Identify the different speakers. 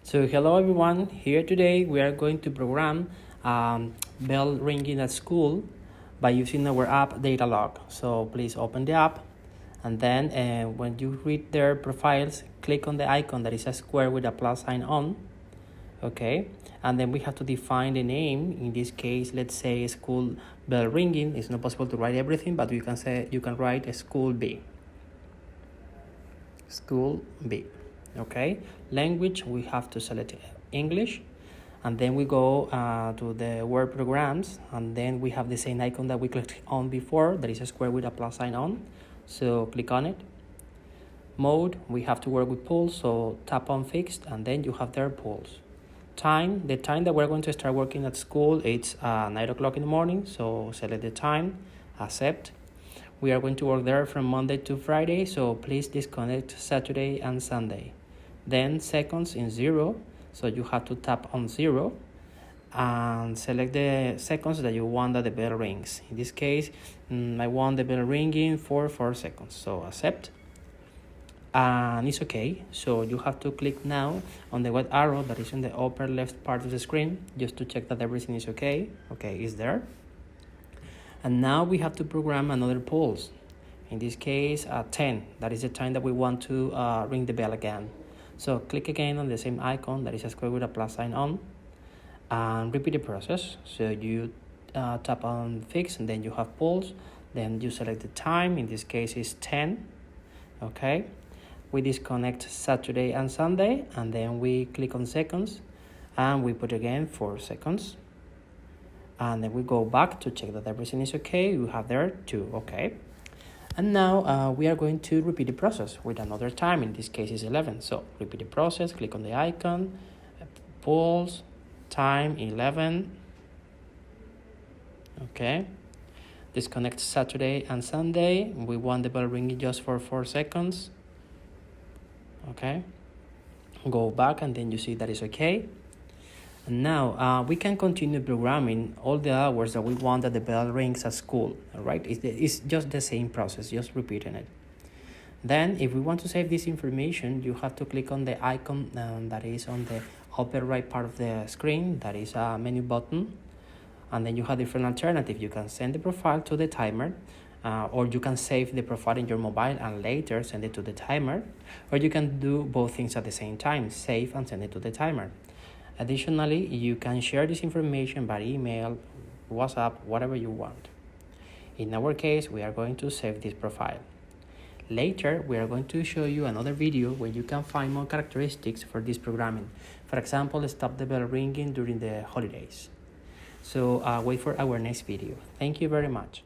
Speaker 1: So hello everyone, here today we are going to program bell ringing at school by using our app Data Log. So please open the app, and then when you read their profiles, click on the icon that is a square with a plus sign on. Okay, and then we have to define the name. In this case, let's say school bell ringing. It's not possible to write everything, but you can write a school B. School B. Okay, language, we have to select English, and then we go to the word programs, and then we have the same icon that we clicked on before, that is a square with a plus sign on. So click on it. Mode, we have to work with polls, so tap on fixed, and then you have their polls. Time, the time that we're going to start working at school, it's 9 o'clock in the morning, so select the time, accept. We are going to work there from Monday to Friday, so please disconnect Saturday and Sunday. Then seconds in 0, so you have to tap on 0 and select the seconds that you want that the bell rings. In this case, I want the bell ringing for 4 seconds, so accept. And it's okay, so you have to click now on the white arrow that is in the upper left part of the screen just to check that everything is okay. Okay, it's there. And now we have to program another pulse. In this case, 10, that is the time that we want to ring the bell again. So click again on the same icon that is a square with a plus sign on, and repeat the process. So you tap on fix, and then you have pulse, then you select the time. In this case is 10. Okay, we disconnect Saturday and Sunday, and then we click on seconds, and we put again 4 seconds, and then we go back to check that everything is okay. You have there 2. Okay, and now we are going to repeat the process with another time. In this case is 11. So repeat the process, click on the icon, pulse, time 11. Okay, disconnect Saturday and Sunday. We want the bell ringing just for 4 seconds. Okay, go back, and then you see that is okay. And now we can continue programming all the hours that we want that the bell rings at school. All right, it's just the same process, just repeating it. Then if we want to save this information, you have to click on the icon that is on the upper right part of the screen, that is a menu button, and then you have different alternatives. You can send the profile to the timer, or you can save the profile in your mobile and later send it to the timer, or you can do both things at the same time, save and send it to the timer. Additionally, you can share this information by email, WhatsApp, whatever you want. In our case, we are going to save this profile. Later, we are going to show you another video where you can find more characteristics for this programming. For example, stop the bell ringing during the holidays. So wait for our next video. Thank you very much.